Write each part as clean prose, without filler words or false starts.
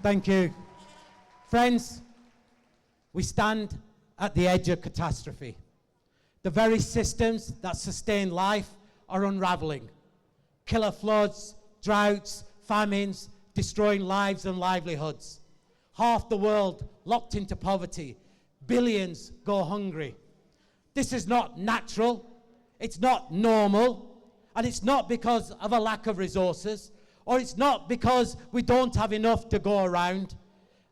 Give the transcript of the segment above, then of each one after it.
Thank you. Friends, we stand at the edge of catastrophe. The very systems that sustain life are unraveling. Killer floods, droughts, famines, destroying lives and livelihoods. Half the world locked into poverty. Billions go hungry. This is not natural. It's not normal. And it's not because of a lack of resources, or it's not because we don't have enough to go around,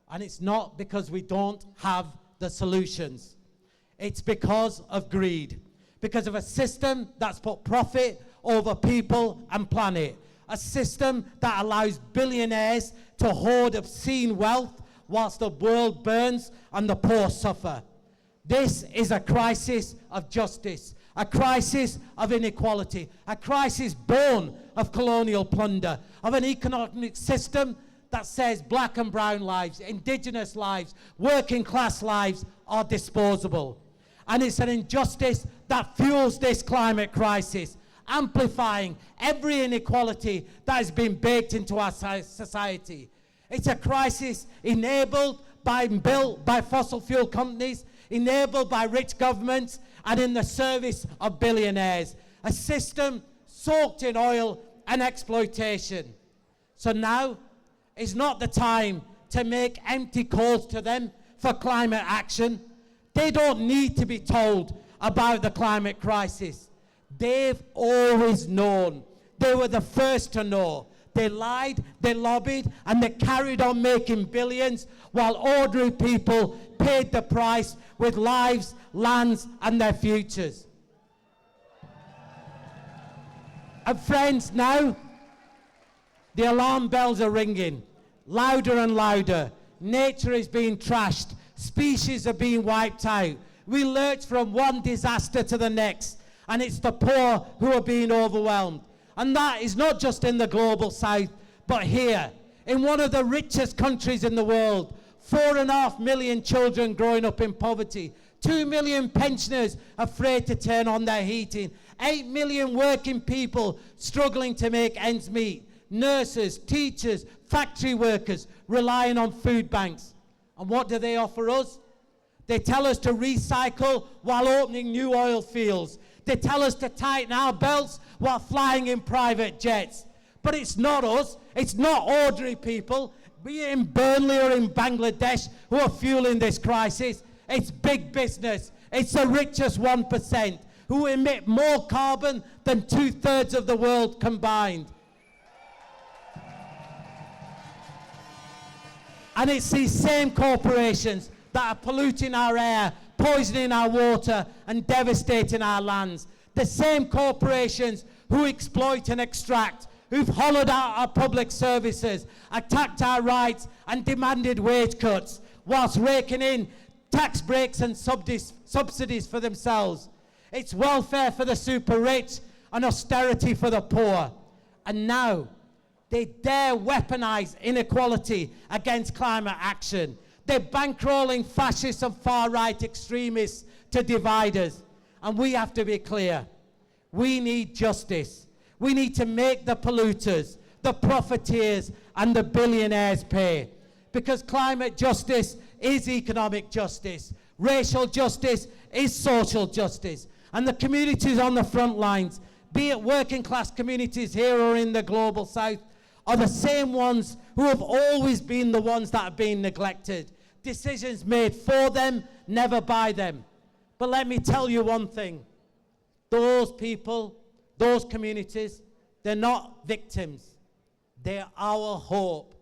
and it's not because we don't have the solutions. It's because of greed, because of a system that's put profit over people and planet, a system that allows billionaires to hoard obscene wealth whilst the world burns and the poor suffer. This is a crisis of justice, a crisis of inequality, a crisis born of colonial plunder, of an economic system that says black and brown lives, indigenous lives, working class lives are disposable. And it's an injustice that fuels this climate crisis, amplifying every inequality that has been baked into our society. It's a crisis enabled by and built by fossil fuel companies, enabled by rich governments, and in the service of billionaires. A system soaked in oil and exploitation. So now is not the time to make empty calls to them for climate action. They don't need to be told about the climate crisis. They've always known. They were the first to know. They lied, they lobbied, and they carried on making billions while ordinary people paid the price with lives, lands, and their futures. And friends, now the alarm bells are ringing, louder and louder. Nature is being trashed. Species are being wiped out. We lurch from one disaster to the next, and it's the poor who are being overwhelmed. And that is not just in the global south, but here, in one of the richest countries in the world. 4.5 million children growing up in poverty. 2 million pensioners afraid to turn on their heating. 8 million working people struggling to make ends meet. Nurses, teachers, factory workers relying on food banks. And what do they offer us? They tell us to recycle while opening new oil fields. They tell us to tighten our belts while flying in private jets. But it's not us. It's not ordinary people, be it in Burnley or in Bangladesh, who are fueling this crisis. It's big business. It's the richest 1%, who emit more carbon than 2/3 of the world combined. And it's these same corporations that are polluting our air, poisoning our water, and devastating our lands. The same corporations who exploit and extract, who've hollowed out our public services, attacked our rights, and demanded wage cuts, whilst raking in tax breaks and subsidies for themselves. It's welfare for the super rich and austerity for the poor. And now, they dare weaponize inequality against climate action. They're bankrolling fascists and far-right extremists to divide us. And we have to be clear. We need justice. We need to make the polluters, the profiteers, and the billionaires pay. Because climate justice is economic justice. Racial justice is social justice. And the communities on the front lines, be it working class communities here or in the global south, are the same ones who have always been the ones that have been neglected. Decisions made for them, never by them. But let me tell you one thing. Those people, those communities, they're not victims. They're our hope.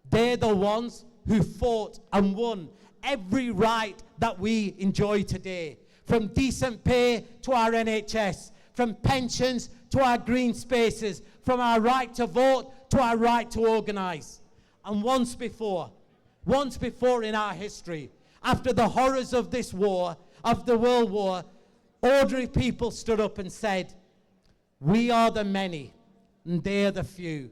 They're the ones who fought and won every right that we enjoy today. From decent pay to our NHS, from pensions to our green spaces, from our right to vote to our right to organise. And once before in our history, after the horrors of this war, of the World War, ordinary people stood up and said, we are the many and they are the few.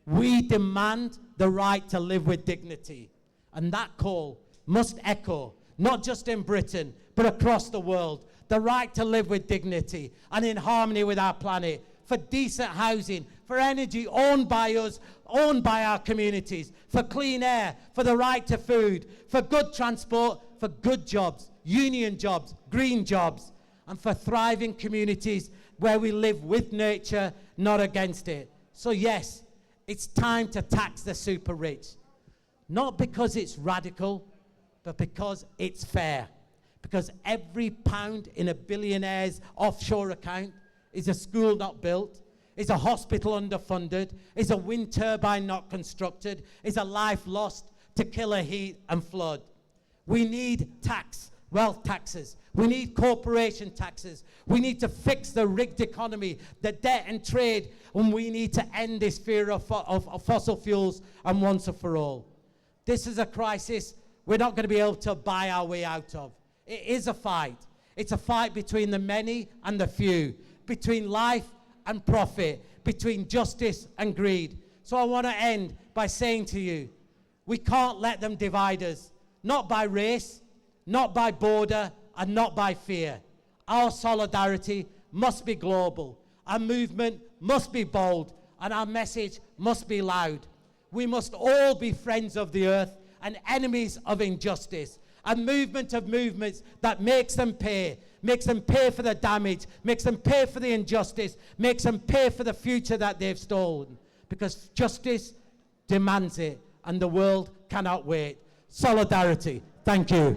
We demand the right to live with dignity. And that call must echo, not just in Britain, but across the world. The right to live with dignity and in harmony with our planet, for decent housing, for energy owned by us, owned by our communities, for clean air, for the right to food, for good transport, for good jobs, union jobs, green jobs, and for thriving communities where we live with nature, not against it. So yes, it's time to tax the super rich. Not because it's radical, but because it's fair. Because every pound in a billionaire's offshore account is a school not built, is a hospital underfunded, is a wind turbine not constructed, is a life lost to killer heat and flood. We need wealth taxes. We need corporation taxes. We need to fix the rigged economy, the debt and trade, and we need to end this fear of fossil fuels and once and for all. This is a crisis we're not going to be able to buy our way out of. It is a fight. It's a fight between the many and the few, between life and profit, between justice and greed. So I want to end by saying to you, we can't let them divide us, not by race, not by border, and not by fear. Our solidarity must be global. Our movement must be bold, and our message must be loud. We must all be friends of the earth and enemies of injustice. A movement of movements that makes them pay for the damage, makes them pay for the injustice, makes them pay for the future that they've stolen. Because justice demands it, and the world cannot wait. Solidarity. Thank you.